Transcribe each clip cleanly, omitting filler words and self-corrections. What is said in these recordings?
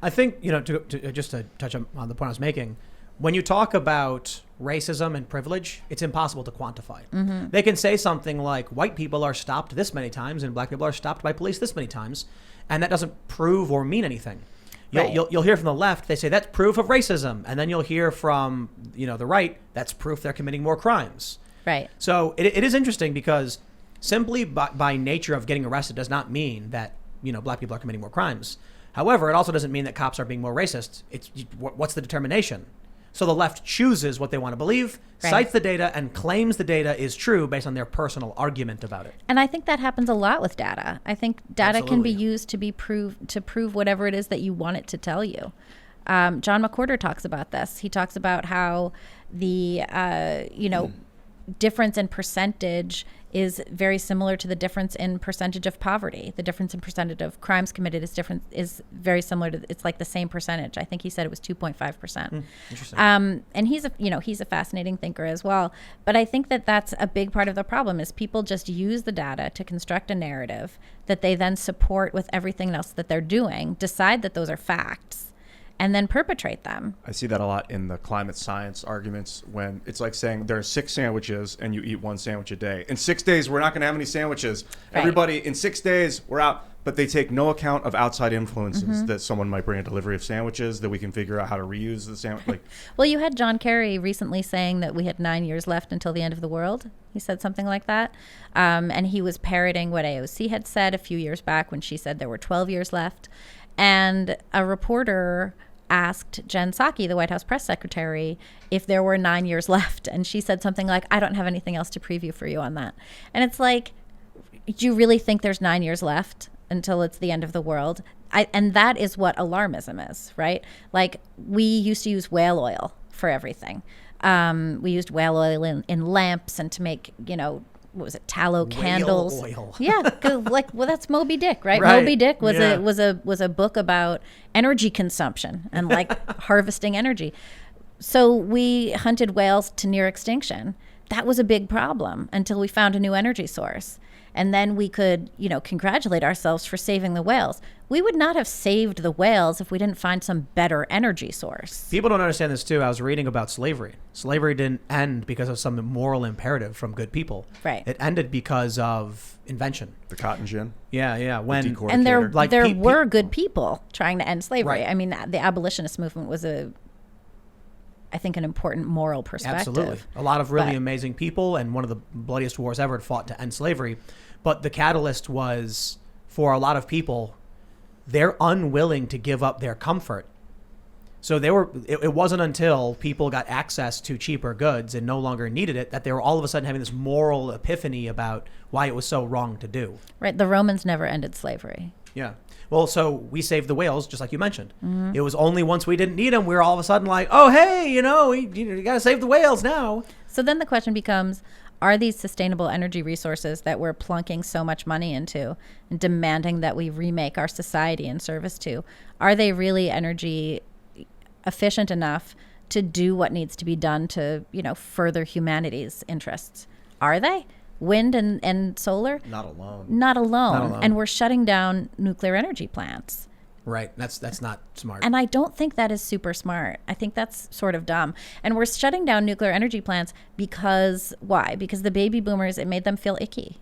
I think, just to touch on the point I was making, when you talk about racism and privilege, it's impossible to quantify. Mm-hmm. They can say something like white people are stopped this many times and black people are stopped by police this many times, and that doesn't prove or mean anything. You'll hear from the left, they say that's proof of racism, and then you'll hear from the right, that's proof they're committing more crimes. Right. So it is interesting because simply by nature of getting arrested does not mean that black people are committing more crimes. However, it also doesn't mean that cops are being more racist. It's what's the determination? So the left chooses what they want to believe, cites the data, and claims the data is true based on their personal argument about it. And I think that happens a lot with data. I think data can be used to prove whatever it is that you want it to tell you. John McWhorter talks about this. He talks about how the difference in percentage is very similar to the difference in percentage of poverty. The difference in percentage of crimes committed is very similar to, it's like the same percentage. I think he said it was 2.5%. Interesting. And he's a fascinating thinker as well. But I think that that's a big part of the problem is people just use the data to construct a narrative that they then support with everything else that they're doing, decide that those are facts, and then perpetrate them. I see that a lot in the climate science arguments when it's like saying there are 6 sandwiches and you eat 1 sandwich a day. In 6 days, we're not going to have any sandwiches. Right. Everybody, in 6 days, we're out. But they take no account of outside influences, that someone might bring a delivery of sandwiches, that we can figure out how to reuse the sandwich. Well, you had John Kerry recently saying that we had 9 years left until the end of the world. He said something like that. And he was parroting what AOC had said a few years back when she said there were 12 years left. And a reporter asked Jen Psaki, the White House press secretary, if there were 9 years left. And she said something like, I don't have anything else to preview for you on that. And it's like, do you really think there's 9 years left until it's the end of the world? And that is what alarmism is, right? Like, we used to use whale oil for everything. We used whale oil in lamps and to make, what was it, tallow candles? Oil. Yeah, that's Moby Dick, right? Right. Moby Dick was a book about energy consumption and harvesting energy. So we hunted whales to near extinction. That was a big problem until we found a new energy source. And then we could, congratulate ourselves for saving the whales. We would not have saved the whales if we didn't find some better energy source. People don't understand this too. I was reading about slavery. Slavery didn't end because of some moral imperative from good people. Right. It ended because of invention. The cotton gin. Yeah. And there were good people trying to end slavery. Right. I mean, the abolitionist movement was I think, an important moral perspective. Absolutely. A lot of really amazing people, and one of the bloodiest wars ever fought to end slavery. But the catalyst was, for a lot of people, they're unwilling to give up their comfort. So it wasn't until people got access to cheaper goods and no longer needed it that they were all of a sudden having this moral epiphany about why it was so wrong to do. Right. The Romans never ended slavery. Yeah. Well, so we saved the whales, just like you mentioned. Mm-hmm. It was only once we didn't need them, we were all of a sudden like, oh, hey, you got to save the whales now. So then the question becomes, are these sustainable energy resources that we're plunking so much money into and demanding that we remake our society in service to, are they really energy efficient enough to do what needs to be done to, further humanity's interests? Are they? Wind and solar? Not alone. Not alone. And we're shutting down nuclear energy plants. Right. That's not smart. And I don't think that is super smart. I think that's sort of dumb. And we're shutting down nuclear energy plants because, why? Because the baby boomers, it made them feel icky.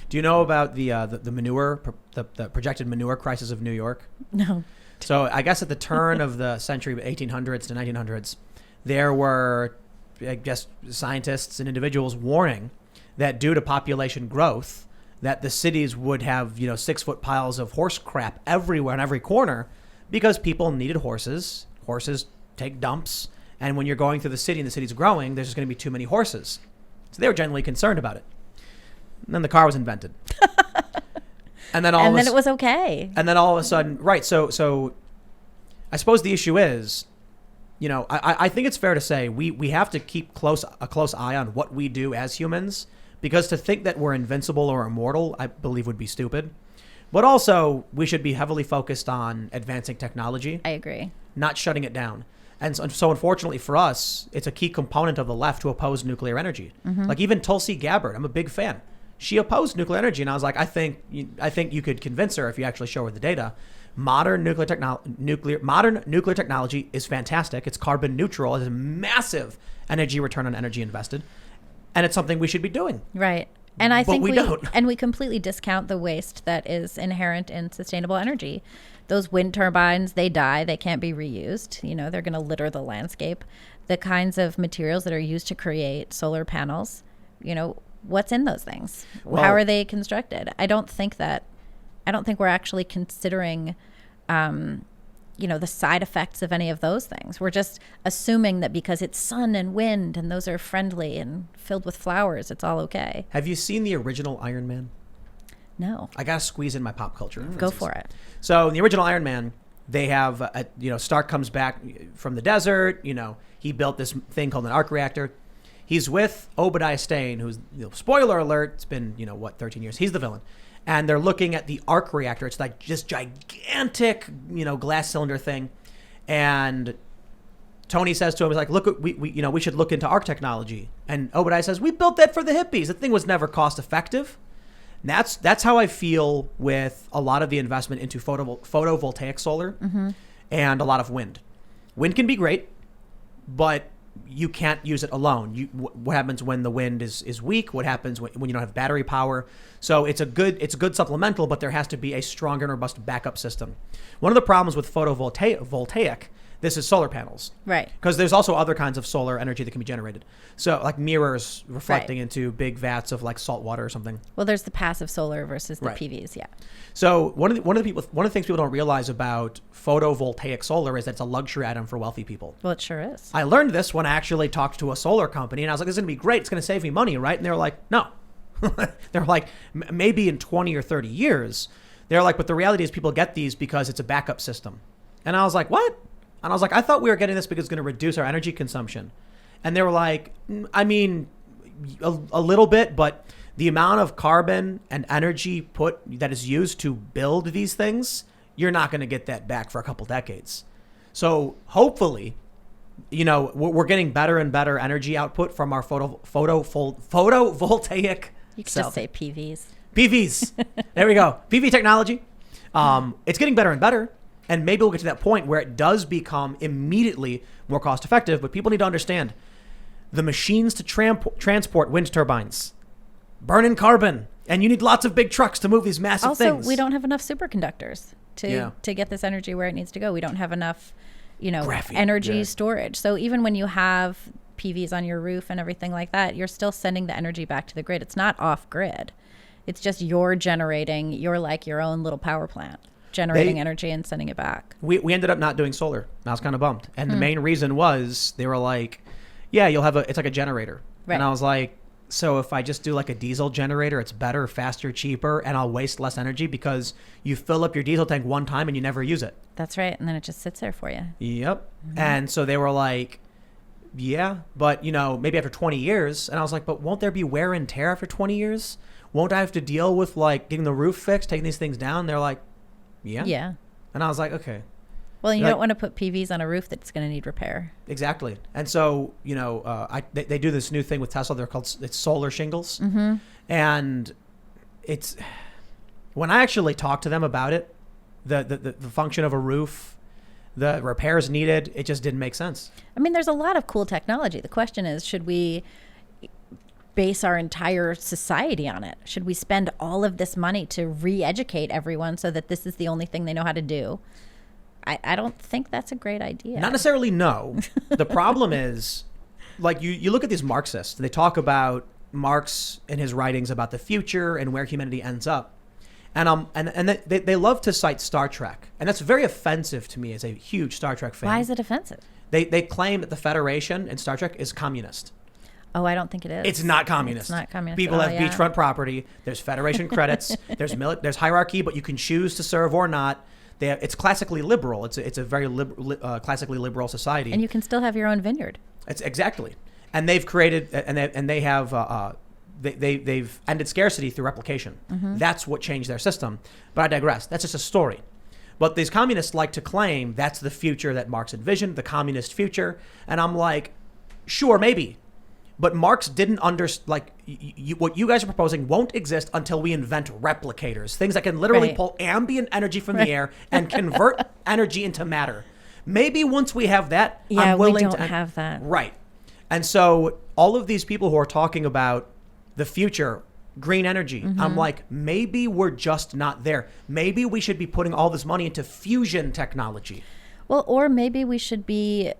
Do you know about the manure, the projected manure crisis of New York? No. So I guess at the turn of the century, 1800s to 1900s, there were, I guess, scientists and individuals warning that due to population growth, that the cities would have, 6-foot piles of horse crap everywhere on every corner because people needed horses. Horses take dumps. And when you're going through the city and the city's growing, there's just going to be too many horses. So they were genuinely concerned about it. And then the car was invented. And then it was okay. And then all of a sudden, right. So I suppose the issue is, I think it's fair to say we have to keep a close eye on what we do as humans, because to think that we're invincible or immortal, I believe would be stupid. But also, we should be heavily focused on advancing technology. I agree. Not shutting it down. And so unfortunately for us, it's a key component of the left to oppose nuclear energy. Mm-hmm. Like even Tulsi Gabbard, I'm a big fan. She opposed nuclear energy, and I was like, I think you could convince her if you actually show her the data. Modern nuclear technology is fantastic. It's carbon neutral. It has a massive energy return on energy invested, and it's something we should be doing. Right. And I But think we don't. And we completely discount the waste that is inherent in sustainable energy. Those wind turbines, they die. They can't be reused. You know, they're going to litter the landscape. The kinds of materials that are used to create solar panels, you know, what's in those things? Well, how are they constructed? I don't think we're actually considering, you know, the side effects of any of those things. We're just assuming that because it's sun and wind and those are friendly and filled with flowers, it's all okay. Have you seen the original Iron Man? No. I got to squeeze in my pop culture. Go for it. So in the original Iron Man, they have, Stark comes back from the desert. You know, he built this thing called an arc reactor. He's with Obadiah Stane, who's, spoiler alert, it's been, 13 years. He's the villain. And they're looking at the arc reactor. It's like this gigantic, glass cylinder thing. And Tony says to him, he's like, look, we should look into arc technology. And Obadiah says, we built that for the hippies. The thing was never cost effective. And that's how I feel with a lot of the investment into photovoltaic solar and a lot of wind. Wind can be great, but you can't use it alone. What happens when the wind is weak? What happens when you don't have battery power? So it's a good supplemental, but there has to be a strong and robust backup system. One of the problems with photovoltaic, this is solar panels. Right. Because there's also other kinds of solar energy that can be generated. So like mirrors reflecting into big vats of like salt water or something. Well, there's the passive solar versus the Right. PVs, yeah. So one of the things people don't realize about photovoltaic solar is that it's a luxury item for wealthy people. Well, it sure is. I learned this when I actually talked to a solar company, and I was like, this is going to be great. It's going to save me money, right? And they were like, no. They're like, maybe in 20 or 30 years. They're like, but the reality is people get these because it's a backup system. And I was like, what? And I was like, I thought we were getting this because it's going to reduce our energy consumption. And they were like, I mean, a little bit, but the amount of carbon and energy that is used to build these things, you're not going to get that back for a couple decades. So hopefully, we're getting better and better energy output from our photovoltaic. You could just say PVs. PVs. There we go. PV technology. It's getting better and better. And maybe we'll get to that point where it does become immediately more cost effective. But people need to understand the machines to transport wind turbines burn in carbon. And you need lots of big trucks to move these massive things. Also, we don't have enough superconductors to get this energy where it needs to go. We don't have enough, Graphene. energy storage. So even when you have PVs on your roof and everything like that, you're still sending the energy back to the grid. It's not off grid. It's just you're generating, you're like your own little power plant, generating energy and sending it back. We ended up not doing solar. I was kind of bummed. And the main reason was they were like, yeah, it's like a generator. Right. And I was like, so if I just do like a diesel generator, it's better, faster, cheaper, and I'll waste less energy because you fill up your diesel tank one time and you never use it. That's right. And then it just sits there for you. Yep. And so they were like, yeah, but maybe after 20 years. And I was like, but won't there be wear and tear after 20 years? Won't I have to deal with like getting the roof fixed, taking these things down? They're like, yeah. Yeah. And I was like, okay. Well, you don't want to put PVs on a roof that's going to need repair. Exactly. And so, they do this new thing with Tesla. It's solar shingles. Mm-hmm. And it's, when I actually talked to them about it, the function of a roof, the repairs needed, it just didn't make sense. I mean, there's a lot of cool technology. The question is, should we base our entire society on it? Should we spend all of this money to re-educate everyone so that this is the only thing they know how to do? I don't think that's a great idea. Not necessarily, no. The problem is, like, you look at these Marxists, they talk about Marx in his writings about the future and where humanity ends up. And they love to cite Star Trek. And that's very offensive to me as a huge Star Trek fan. Why is it offensive? They claim that the Federation in Star Trek is communist. Oh, I don't think it is. It's not communist. It's not communist. People have beachfront property. There's Federation credits. There's hierarchy, but you can choose to serve or not. It's classically liberal. It's a very classically liberal society. And you can still have your own vineyard. It's exactly. And they've created they've ended scarcity through replication. Mm-hmm. That's what changed their system. But I digress. That's just a story. But these communists like to claim that's the future that Marx envisioned, the communist future. And I'm like, sure, maybe. But Marx didn't what you guys are proposing won't exist until we invent replicators, things that can literally Right. pull ambient energy from the air and convert energy into matter. Maybe once we have that, Yeah, I'm willing we don't to have that. Right. And so all of these people who are talking about the future, green energy, I'm like, maybe we're just not there. Maybe we should be putting all this money into fusion technology. Well, or maybe we should be,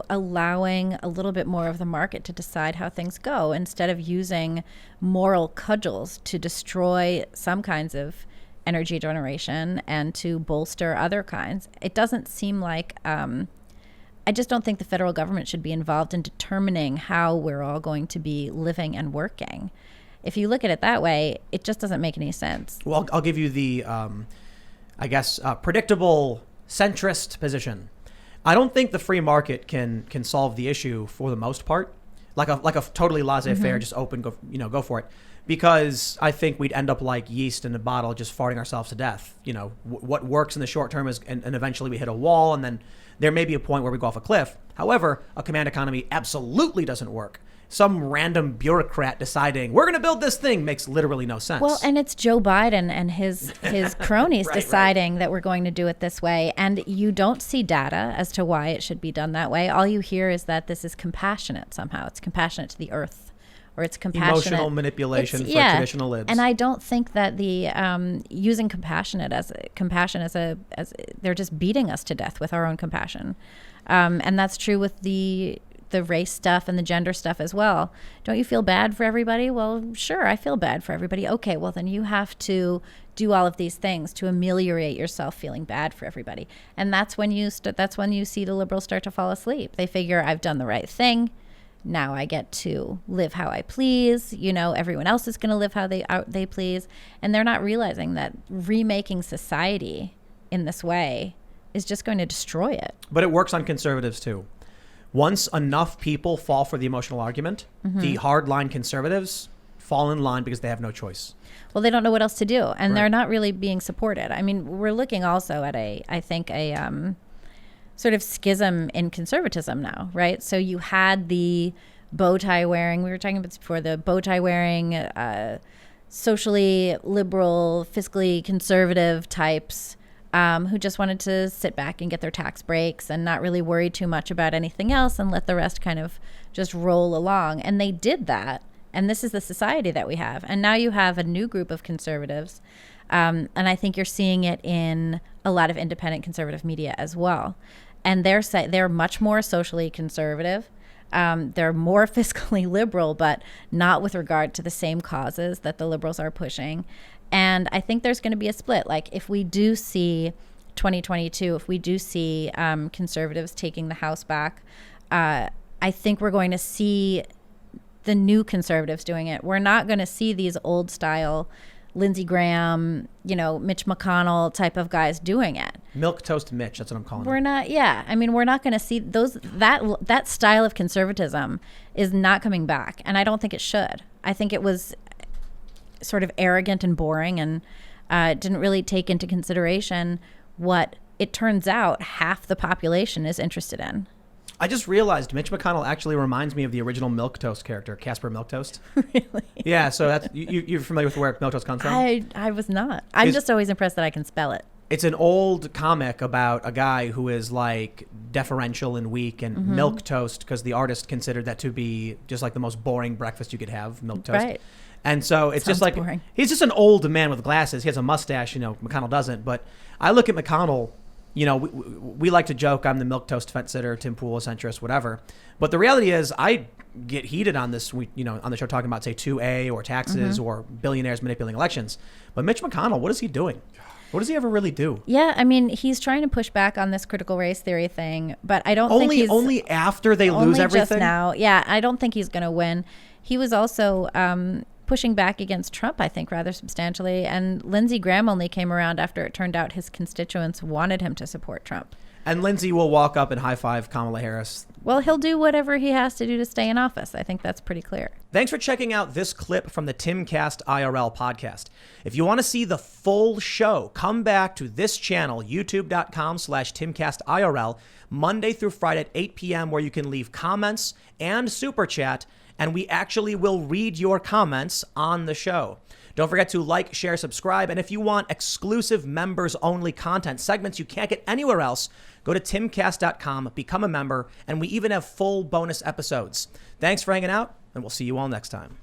allowing a little bit more of the market to decide how things go instead of using moral cudgels to destroy some kinds of energy generation and to bolster other kinds. It doesn't seem like, I just don't think the federal government should be involved in determining how we're all going to be living and working. If you look at it that way, it just doesn't make any sense. Well, I'll give you the, predictable centrist position. I don't think the free market can solve the issue for the most part. Like a totally laissez-faire, just open, go for it. Because I think we'd end up like yeast in a bottle, just farting ourselves to death. What works in the short term is, and eventually we hit a wall, and then there may be a point where we go off a cliff. However, a command economy absolutely doesn't work. Some random bureaucrat deciding we're going to build this thing makes literally no sense. Well, and it's Joe Biden and his cronies Right, deciding that we're going to do it this way. And you don't see data as to why it should be done that way. All you hear is that this is compassionate somehow. It's compassionate to the earth, or it's compassionate. Emotional manipulation for traditional libs. And I don't think that the using compassion as they're just beating us to death with our own compassion. And that's true with the race stuff and the gender stuff as well. Don't you feel bad for everybody? Well, sure, I feel bad for everybody. Okay, well then you have to do all of these things to ameliorate yourself feeling bad for everybody. And that's when you see the liberals start to fall asleep. They figure, I've done the right thing. Now I get to live how I please. Everyone else is going to live how they please. And they're not realizing that remaking society in this way is just going to destroy it. But it works on conservatives too. Once enough people fall for the emotional argument, the hardline conservatives fall in line because they have no choice. Well, they don't know what else to do, and Right. they're not really being supported. I mean, we're looking also at a sort of schism in conservatism now, right? So you had the bow tie wearing, we were talking about this before, the bow tie wearing, socially liberal, fiscally conservative types who just wanted to sit back and get their tax breaks and not really worry too much about anything else and let the rest kind of just roll along. And they did that. And this is the society that we have. And now you have a new group of conservatives. And I think you're seeing it in a lot of independent conservative media as well. And they're much more socially conservative. They're more fiscally liberal, but not with regard to the same causes that the liberals are pushing. And I think there's going to be a split. Like if we do see 2022, if we do see conservatives taking the House back, I think we're going to see the new conservatives doing it. We're not going to see these old style Lindsey Graham, Mitch McConnell type of guys doing it. Milquetoast Mitch, that's what I'm calling We're him. not, yeah. I mean, we're not going to see that style of conservatism is not coming back. And I don't think it should. I think it was sort of arrogant and boring and didn't really take into consideration what it turns out half the population is interested in. I just realized Mitch McConnell actually reminds me of the original Milquetoast character, Casper Milquetoast. Really? Yeah, so that's you're familiar with where Milquetoast comes from? I was not. I'm just always impressed that I can spell it. It's an old comic about a guy who is like deferential and weak and milk toast because the artist considered that to be just like the most boring breakfast you could have, milk toast. Right. And so it's Sounds just like, boring. he's just an old man with glasses. He has a mustache, McConnell doesn't. But I look at McConnell, we like to joke, I'm the milk toast fence sitter, Tim Pool, a centrist, whatever. But the reality is I get heated on this, on the show talking about, say, 2A or taxes or billionaires manipulating elections. But Mitch McConnell, what is he doing? What does he ever really do? Yeah, I mean, he's trying to push back on this critical race theory thing, but I don't think he's... Only after they lose only everything? just now. Yeah, I don't think he's going to win. He was also pushing back against Trump, I think, rather substantially. And Lindsey Graham only came around after it turned out his constituents wanted him to support Trump. And Lindsey will walk up and high-five Kamala Harris. Well, he'll do whatever he has to do to stay in office. I think that's pretty clear. Thanks for checking out this clip from the Timcast IRL podcast. If you want to see the full show, come back to this channel, youtube.com/TimcastIRL, Monday through Friday at 8 p.m., where you can leave comments and super chat. and we actually will read your comments on the show. Don't forget to like, share, subscribe, and if you want exclusive members-only content, segments you can't get anywhere else, go to timcast.com, become a member, and we even have full bonus episodes. Thanks for hanging out, and we'll see you all next time.